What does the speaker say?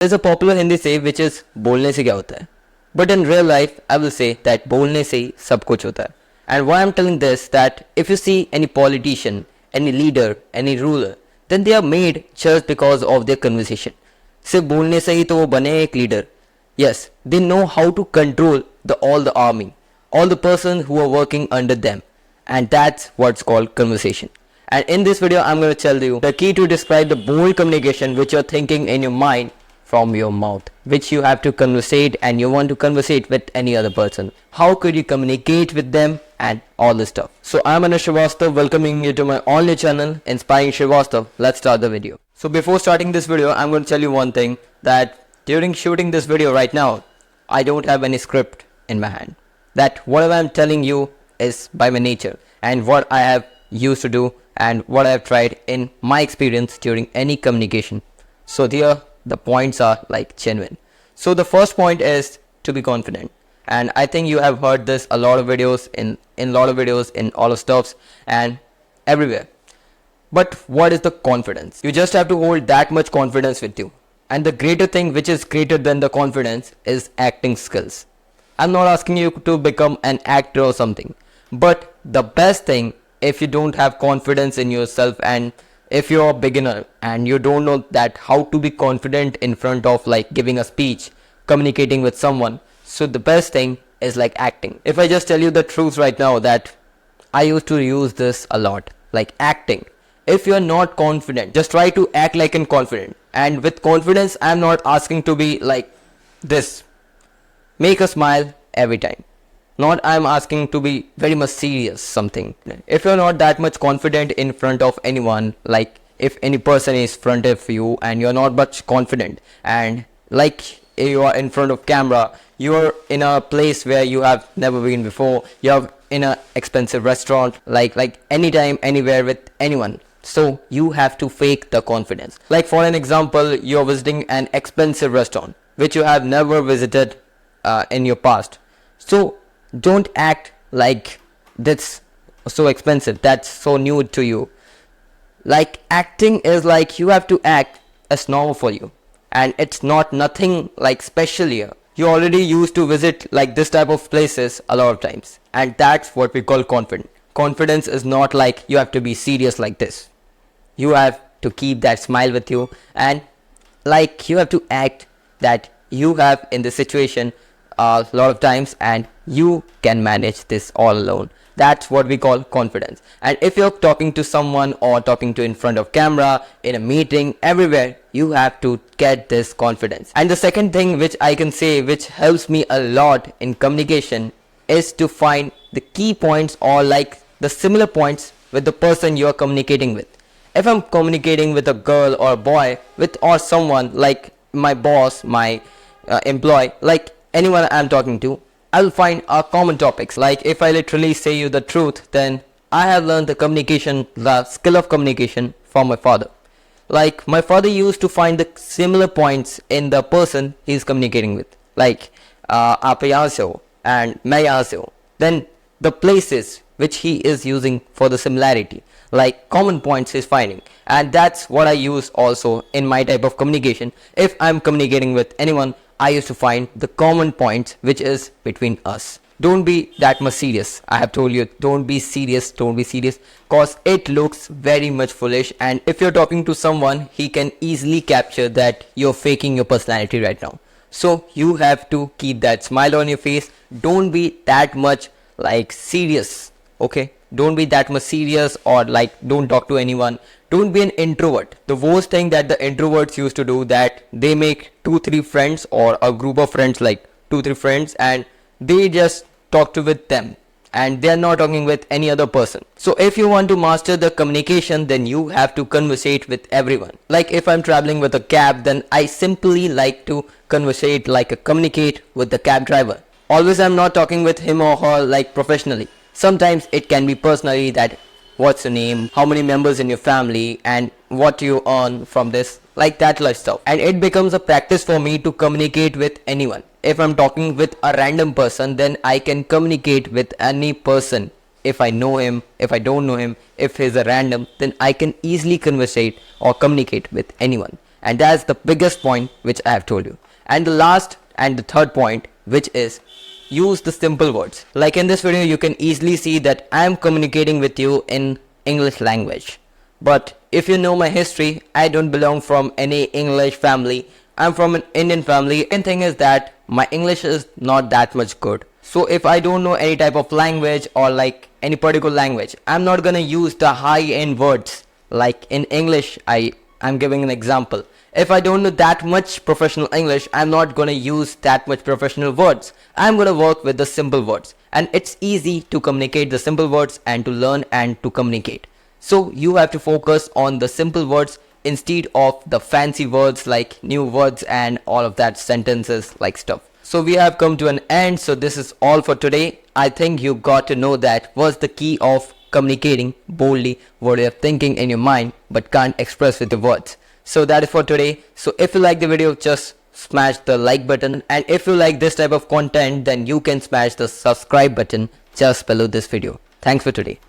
There's a popular Hindi say which is बोलने से क्या होता है. But in real life, I will say that बोलने से ही सब कुछ होता है. And why I'm telling this, that if you see any politician, any leader, any ruler, then they are made just because of their conversation. सिर्फ बोलने से ही तो वो बने एक leader. Yes, they know how to control all the army, all the persons who are working under them, and that's what's called conversation. And in this video, I'm going to tell you the key to describe the bold communication which you're thinking in your mind from your mouth, which you have to conversate and you want to conversate with any other person. How could you communicate with them and all this stuff. So I'm Anish Srivastav, welcoming you to my only channel, Inspiring Srivastav. Let's start the video. So before starting this video, I'm going to tell you one thing, that during shooting this video right now, I don't have any script in my hand. That whatever I'm telling you is by my nature and what I have used to do and what I have tried in my experience during any communication. So there the points are like genuine. So the first point is to be confident, and I think you have heard this a lot of videos in all of stuffs and everywhere. But what is the confidence? You just have to hold that much confidence with you, and the greater thing which is greater than the confidence is acting skills. I'm not asking you to become an actor or something, but the best thing, if you don't have confidence in yourself, and if you're a beginner and you don't know that how to be confident in front of like giving a speech, communicating with someone, so the best thing is like acting. If I just tell you the truth right now, that I used to use this a lot, like acting. If you're not confident, just try to act like an confident. And with confidence, I'm not asking to be like this, make a smile every time. Not I'm asking to be very much serious something. If you're not that much confident in front of anyone, like if any person is in front of you and you're not much confident, and like you are in front of camera, you're in a place where you have never been before, you're in an expensive restaurant, like anytime, anywhere with anyone. So you have to fake the confidence. Like for an example, you're visiting an expensive restaurant which you have never visited in your past. So don't act like that's so expensive, that's so new to you. Like acting is like you have to act as normal for you, and it's not nothing like special here. You already used to visit like this type of places a lot of times, and that's what we call confident. Confidence is not like you have to be serious like this. You have to keep that smile with you, and like you have to act that you have in the situation a lot of times and you can manage this all alone. That's what we call confidence. And if you're talking to someone or talking to in front of camera, in a meeting, everywhere, you have to get this confidence. And the second thing which I can say which helps me a lot in communication is to find the key points or like the similar points with the person you are communicating with. If I'm communicating with a girl or a boy with or someone like my boss, my employee, like anyone I'm talking to, I'll find our common topics. Like if I literally say you the truth, then I have learned the skill of communication from my father. Like my father used to find the similar points in the person he's communicating with. Like आप यहाँ से हो and मैं यहाँ से हूँ. Then the places which he is using for the similarity, like common points he's finding, and that's what I use also in my type of communication. If I'm communicating with anyone, I used to find the common points which is between us. Don't be that much serious. I have told you, don't be serious, cause it looks very much foolish, and if you're talking to someone, he can easily capture that you're faking your personality right now. So you have to keep that smile on your face. Don't be that much like serious, okay? Don't be that much serious, or like don't talk to anyone. Don't be an introvert. The worst thing that the introverts used to do, that they make 2-3 friends or a group of friends, like 2-3 friends, and they just talk to with them and they're not talking with any other person. So if you want to master the communication, then you have to conversate with everyone. Like if I'm traveling with a cab, then I simply like to communicate with the cab driver. Always I'm not talking with him or her like professionally. Sometimes it can be personally, that what's your name, how many members in your family, and what you earn from this, like that lifestyle. And it becomes a practice for me to communicate with anyone. If I'm talking with a random person, then I can communicate with any person. If I know him, if I don't know him, if he's a random, then I can easily conversate or communicate with anyone. And that's the biggest point which I have told you. And the last and the third point, which is use the simple words. Like in this video, you can easily see that I am communicating with you in English language. But if you know my history, I don't belong from any English family. I'm from an Indian family. And thing is that my English is not that much good. So if I don't know any type of language or like any particular language, I'm not gonna use the high-end words. Like in English, I'm giving an example. If I don't know that much professional English, I'm not gonna use that much professional words. I'm gonna work with the simple words. And it's easy to communicate the simple words and to learn and to communicate. So you have to focus on the simple words instead of the fancy words like new words and all of that sentences like stuff. So we have come to an end. So this is all for today. I think you got to know that was the key of communicating boldly what you're thinking in your mind but can't express with the words. So that is for today. So if you like the video, just smash the like button, and if you like this type of content, then you can smash the subscribe button just below this video. Thanks for today.